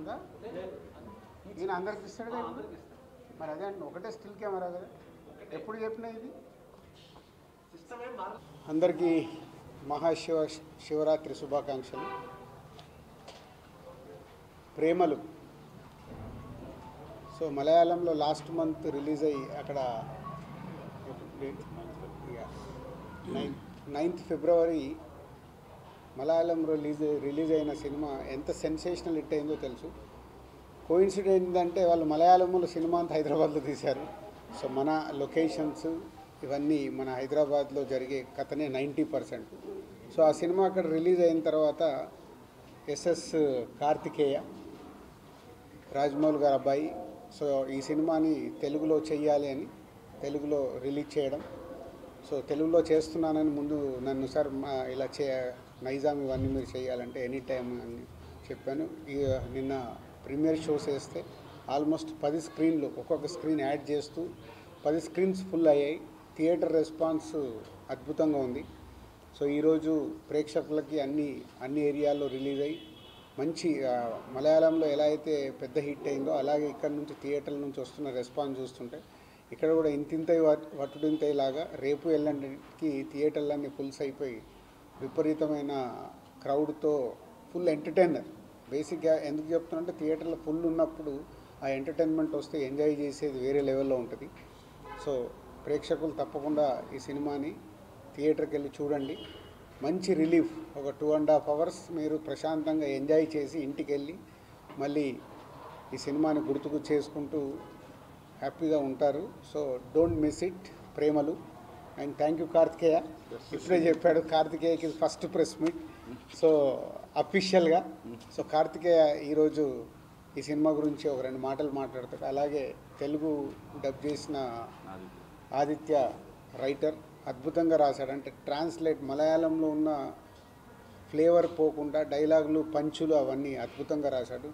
ఉందా? ఈయన అందరికి ఇస్తాడు కదా మరి. అదే అండి, ఒకటే స్టిల్ కెమెరా కదా, ఎప్పుడు చెప్పినా ఇది. అందరికీ శివరాత్రి శుభాకాంక్షలు. ప్రేమలు సో మలయాళంలో లాస్ట్ మంత్ రిలీజ్ అయ్యి అక్కడ 9th ఫిబ్రవరి మలయాళంలో రిలీజ్ అయిన సినిమా ఎంత సెన్సేషనల్ హిట్ అయిందో తెలుసు. కోయిన్సిడెంట్ అంటే వాళ్ళు మలయాళంలో సినిమా అంతా హైదరాబాద్లో తీశారు. సో మన లొకేషన్స్ ఇవన్నీ మన హైదరాబాద్లో జరిగే కథనే 90%. సో ఆ సినిమా అక్కడ రిలీజ్ అయిన తర్వాత ఎస్ఎస్ కార్తికేయ, రాజమౌళి గారి అబ్బాయి, సో ఈ సినిమాని తెలుగులో చెయ్యాలి అని తెలుగులో రిలీజ్ చేయడం. సో తెలుగులో చేస్తున్నానని ముందు నన్ను సార్ ఇలా నైజాం ఇవన్నీ మీరు చేయాలంటే ఎనీ టైం అని చెప్పాను. నిన్న ప్రీమియర్ షోస్ వేస్తే ఆల్మోస్ట్ 10 స్క్రీన్లు, ఒక్కొక్క స్క్రీన్ యాడ్ చేస్తూ 10 స్క్రీన్స్ ఫుల్ అయ్యాయి. థియేటర్ రెస్పాన్స్ అద్భుతంగా ఉంది. సో ఈరోజు ప్రేక్షకులకి అన్ని ఏరియాల్లో రిలీజ్ అయ్యి మంచి మలయాళంలో ఎలా అయితే పెద్ద హిట్ అయిందో అలాగే ఇక్కడ నుంచి థియేటర్ల నుంచి వస్తున్న రెస్పాన్స్ చూస్తుంటే ఇక్కడ కూడా ఇంతింతై వట్టుడింతై లాగా రేపు ఎల్లుండికి థియేటర్లన్నీ ఫుల్స్ అయిపోయి విపరీతమైన క్రౌడ్తో ఫుల్ ఎంటర్టైనర్. బేసిక్గా ఎందుకు చెప్తున్నంటే థియేటర్లో ఫుల్ ఉన్నప్పుడు ఆ ఎంటర్టైన్మెంట్ వస్తే ఎంజాయ్ చేసేది వేరే లెవెల్లో ఉంటుంది. సో ప్రేక్షకులు తప్పకుండా ఈ సినిమాని థియేటర్కి వెళ్ళి చూడండి. మంచి రిలీఫ్, ఒక 2.5 hours మీరు ప్రశాంతంగా ఎంజాయ్ చేసి ఇంటికి వెళ్ళి మళ్ళీ ఈ సినిమాని గుర్తుకు చేసుకుంటూ హ్యాపీగా ఉంటారు. So don't miss it. Premalu. And thank you Karthikeya. ఇప్పుడే చెప్పాడు కార్తికేయకి ఫస్ట్ ప్రెస్ మీట్, సో అఫీషియల్గా. సో కార్తికేయ ఈరోజు ఈ సినిమా గురించి ఒక 2 మాటలు మాట్లాడతాడు. అలాగే తెలుగు డబ్ చేసిన ఆదిత్య రైటర్ అద్భుతంగా రాశాడు. అంటే ట్రాన్స్లేట్ మలయాళంలో ఉన్న ఫ్లేవర్ పోకుండా డైలాగులు పంచులు అవన్నీ అద్భుతంగా రాశాడు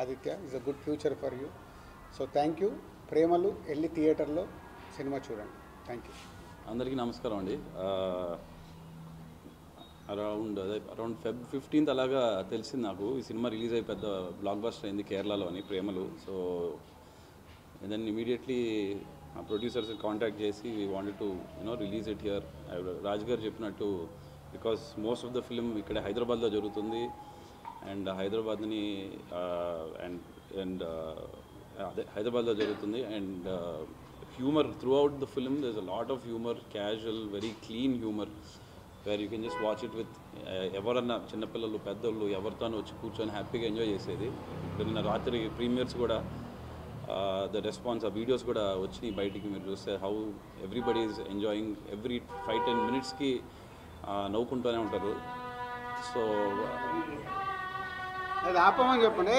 Aditya. Is a good future for you. So thank you. ప్రేమలు వెళ్ళి థియేటర్లో సినిమా చూడండి. Thank you. అందరికీ నమస్కారం అండి. అరౌండ్ Feb 15th అలాగా తెలిసింది నాకు ఈ సినిమా రిలీజ్ అయ్యి పెద్ద బ్లాక్ బస్టర్ అయింది కేరళలో అని, ప్రేమలు. సో దెన్ ఇమీడియట్లీ ఆ ప్రొడ్యూసర్స్ కాంటాక్ట్ చేసి we wanted to release it here. Raj garu చెప్పినట్టు because most of the film ఇక్కడ హైదరాబాద్లో జరుగుతుంది అండ్ హైదరాబాద్ని అండ్ అదే హైదరాబాద్లో జరుగుతుంది and humour throughout the film. There is a lot of humour, casual, very clean humour where you can just watch it with ఎవరన్నా చిన్నపిల్లలు పెద్దోళ్ళు ఎవరితోనూ వచ్చి కూర్చొని హ్యాపీగా ఎంజాయ్ చేసేది. నిన్న రాత్రి ప్రీమియర్స్ కూడా ద రెస్పాన్స్, ఆ వీడియోస్ కూడా వచ్చినాయి బయటికి. మీరు చూస్తే how everybody is enjoying. Every 5-10 minutesకి నవ్వుకుంటూనే ఉంటారు. సో అది ఆపమని చెప్పండి,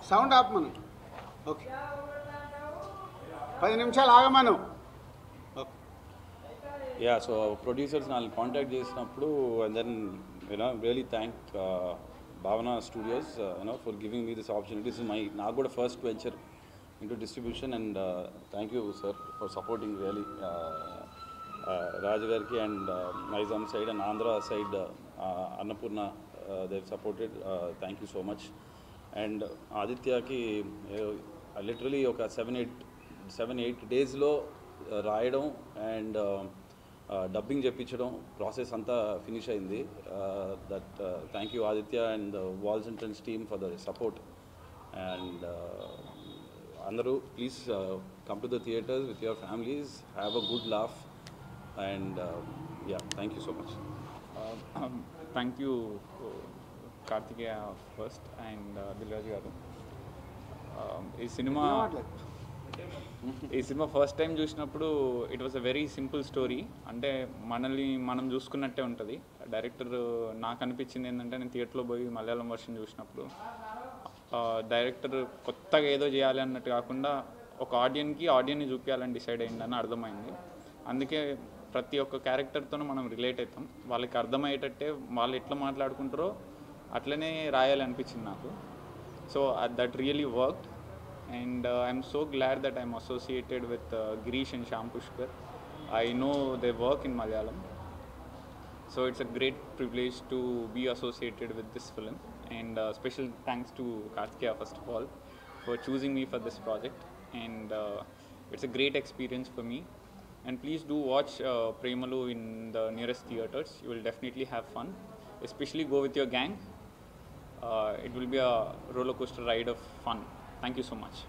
సౌండ్ ఆపమను. ఓకే, 10 నిమిషాలు ఆగమను. యా, సో ప్రొడ్యూసర్స్ నాకు కాంటాక్ట్ చేసినప్పుడు అండ్ దెన్ రియలీ థ్యాంక్ భావన studios for giving me this opportunity. This is నాకు కూడా first venture into distribution and thank you sir for supporting really Raj garki and Nizam side and Andhra side Annapurna they've supported. Thank you so much. And Aditya ki literally oka 7-8 days lo రాయడం and dubbing చెప్పించడం process అంతా finish అయింది. That thank you Aditya and Walls and Trends team for the support. And అందరూ please come to the theatres with your families, have a good laugh and yeah, thank you so much. Thank you Karthikeya first and Dil Raju గారు. ఈ సినిమా first time చూసినప్పుడు it was a very simple story. అంటే మనల్ని మనం చూసుకున్నట్టే ఉంటుంది. Director నాకు అనిపించింది ఏంటంటే, నేను థియేటర్లో పోయి మలయాళం వర్షన్ చూసినప్పుడు డైరెక్టర్ కొత్తగా ఏదో చేయాలి అన్నట్టు కాకుండా ఒక ఆడియన్ని చూపించాలని డిసైడ్ అయ్యిందని అర్థమైంది. అందుకే ప్రతి ఒక్క క్యారెక్టర్తోనూ మనం రిలేట్ అవుతాం. వాళ్ళకి అర్థమయ్యేటట్టే వాళ్ళు ఎట్లా మాట్లాడుకుంటారో అట్లనే రాయాలి అనిపించింది నాకు. So that really worked and I'm so glad that I'm associated with Girish and Shyam Pushkar. I know they work in Malayalam. So it's a great privilege to be associated with this film, and special thanks to Kartikeya first of all for choosing me for this project, and it's a great experience for me. And please do watch Premalu in the nearest theaters. You will definitely have fun, especially go with your gang. It will be a roller coaster ride of fun. Thank you so much.